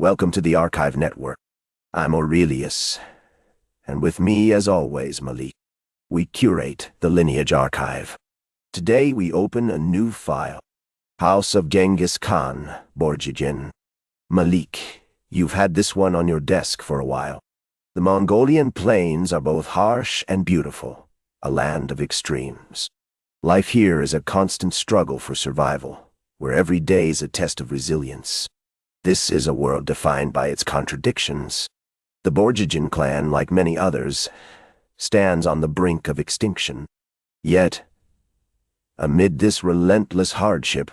Welcome to the Archive Network. I'm Aurelius, and with me, as always, Malik. We curate the Lineage archive. Today we open a new file. House of Genghis Khan, Borjigin. Malik, you've had this one on your desk for a while. The Mongolian plains are both harsh and beautiful, a land of extremes. Life here is a constant struggle for survival, where every day is a test of resilience. This is a world defined by its contradictions. The Borjigin clan, like many others, stands on the brink of extinction. Yet, amid this relentless hardship,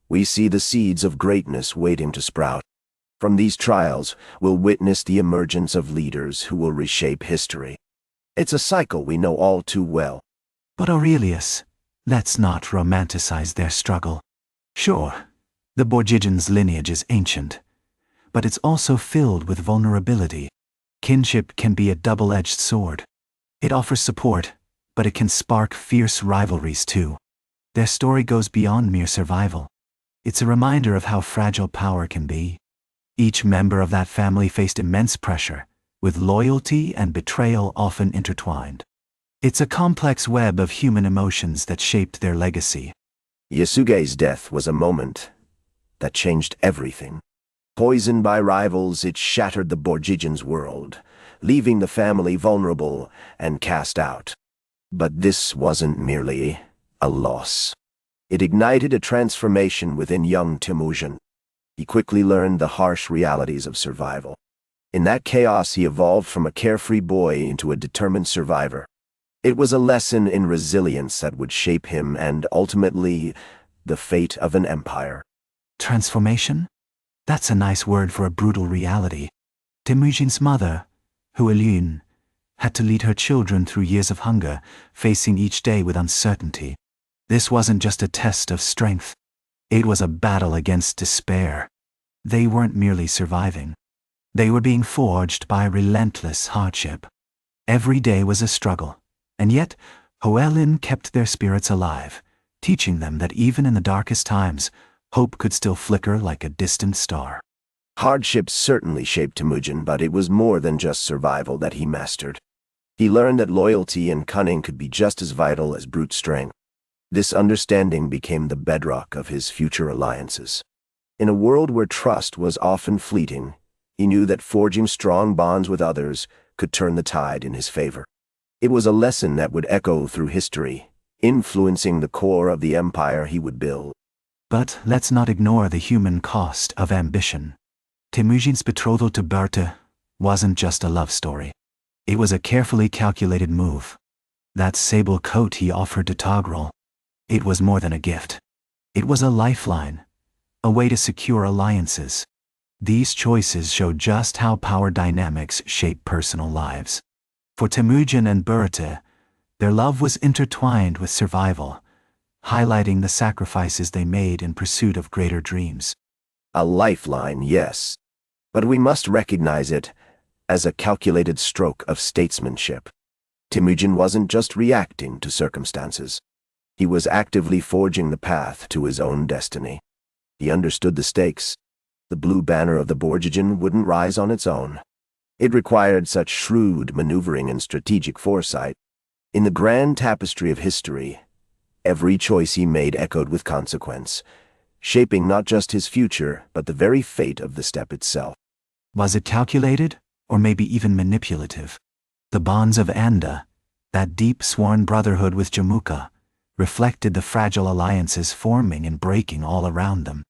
we see the seeds of greatness waiting to sprout. From these trials, we'll witness the emergence of leaders who will reshape history. It's a cycle we know all too well. But Aurelius, let's not romanticize their struggle. Sure, the Borjigin's lineage is ancient, but it's also filled with vulnerability. Kinship can be a double-edged sword. It offers support, but it can spark fierce rivalries too. Their story goes beyond mere survival. It's a reminder of how fragile power can be. Each member of that family faced immense pressure, with loyalty and betrayal often intertwined. It's a complex web of human emotions that shaped their legacy. Yasuge's death was a moment that changed everything. Poisoned by rivals, it shattered the Borjigin's world, leaving the family vulnerable and cast out. But this wasn't merely a loss. It ignited a transformation within young Temüjin. He quickly learned the harsh realities of survival. In that chaos, he evolved from a carefree boy into a determined survivor. It was a lesson in resilience that would shape him and, ultimately, the fate of an empire. Transformation? That's a nice word for a brutal reality. Temüjin's mother, Lineage, had to lead her children through years of hunger, facing each day with uncertainty. This wasn't just a test of strength. It was a battle against despair. They weren't merely surviving. They were being forged by relentless hardship. Every day was a struggle, and yet Lineage kept their spirits alive, teaching them that even in the darkest times, hope could still flicker like a distant star. Hardships certainly shaped Temüjin, but it was more than just survival that he mastered. He learned that loyalty and cunning could be just as vital as brute strength. This understanding became the bedrock of his future alliances. In a world where trust was often fleeting, he knew that forging strong bonds with others could turn the tide in his favor. It was a lesson that would echo through history, influencing the core of the empire he would build. But let's not ignore the human cost of ambition. Temüjin's betrothal to Berta wasn't just a love story. It was a carefully calculated move. That sable coat he offered to Togrul, it was more than a gift. It was a lifeline, a way to secure alliances. These choices show just how power dynamics shape personal lives. For Temüjin and Berta, their love was intertwined with survival, highlighting the sacrifices they made in pursuit of greater dreams. A lifeline, yes, but we must recognize it as a calculated stroke of statesmanship. Temüjin wasn't just reacting to circumstances. He was actively forging the path to his own destiny. He understood the stakes. The blue banner of the Borjigin wouldn't rise on its own. It required such shrewd maneuvering and strategic foresight. In the grand tapestry of history, every choice he made echoed with consequence, shaping not just his future, but the very fate of the steppe itself. Was it calculated, or maybe even manipulative? The bonds of Anda, that deep sworn brotherhood with Jamuka, reflected the fragile alliances forming and breaking all around them.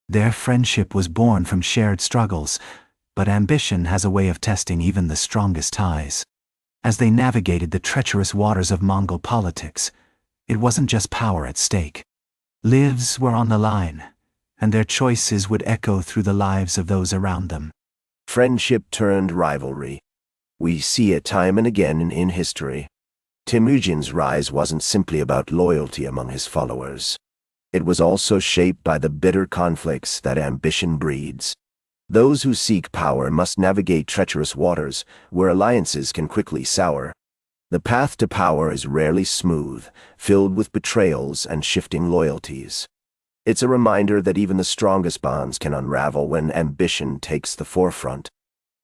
Their friendship was born from shared struggles, but ambition has a way of testing even the strongest ties. As they navigated the treacherous waters of Mongol politics, it wasn't just power at stake. Lives were on the line, and their choices would echo through the lives of those around them. Friendship turned rivalry. We see it time and again in history. Temüjin's rise wasn't simply about loyalty among his followers. It was also shaped by the bitter conflicts that ambition breeds. Those who seek power must navigate treacherous waters where alliances can quickly sour. The path to power is rarely smooth, filled with betrayals and shifting loyalties. It's a reminder that even the strongest bonds can unravel when ambition takes the forefront.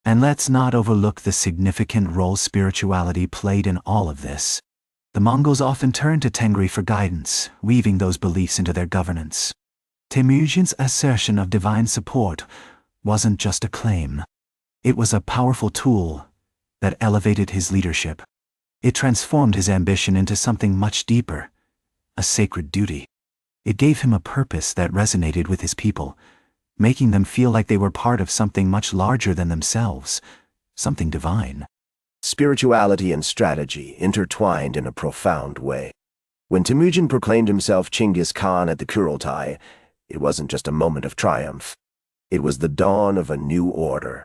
And let's not overlook the significant role spirituality played in all of this. The Mongols often turned to Tengri for guidance, weaving those beliefs into their governance. Temüjin's assertion of divine support wasn't just a claim. It was a powerful tool that elevated his leadership. It transformed his ambition into something much deeper, a sacred duty. It gave him a purpose that resonated with his people, making them feel like they were part of something much larger than themselves, something divine. Spirituality and strategy intertwined in a profound way. When Temüjin proclaimed himself Genghis Khan at the Kurultai, it wasn't just a moment of triumph. It was the dawn of a new order.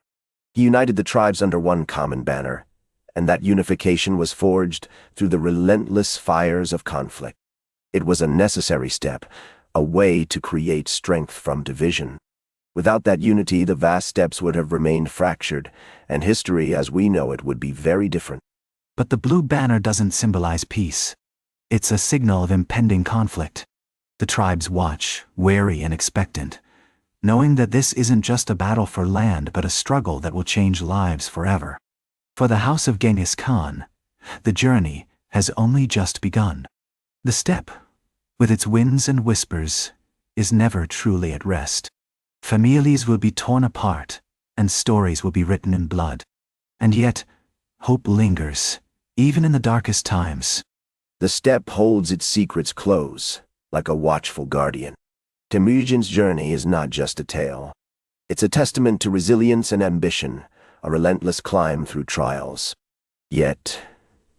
He united the tribes under one common banner, and that unification was forged through the relentless fires of conflict. It was a necessary step, a way to create strength from division. Without that unity, the vast steppes would have remained fractured, and history as we know it would be very different. But the blue banner doesn't symbolize peace. It's a signal of impending conflict. The tribes watch, wary and expectant, knowing that this isn't just a battle for land but a struggle that will change lives forever. For the house of Genghis Khan, the journey has only just begun. The steppe, with its winds and whispers, is never truly at rest. Families will be torn apart, and stories will be written in blood. And yet, hope lingers, even in the darkest times. The steppe holds its secrets close, like a watchful guardian. Temüjin's journey is not just a tale. It's a testament to resilience and ambition, a relentless climb through trials. Yet,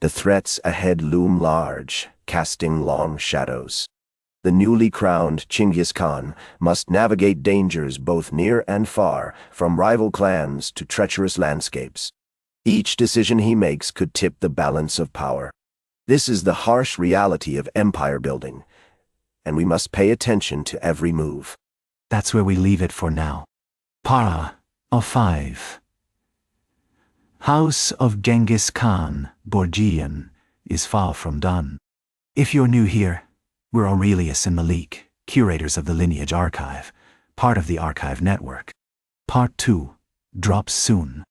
the threats ahead loom large, casting long shadows. The newly crowned Genghis Khan must navigate dangers both near and far, from rival clans to treacherous landscapes. Each decision he makes could tip the balance of power. This is the harsh reality of empire building, and we must pay attention to every move. That's where we leave it for now. Para of 5. House of Genghis Khan, Borjigin, is far from done. If you're new here, we're Aurelius and Malik, curators of the Lineage archive, part of the archive network. Part 2 drops soon.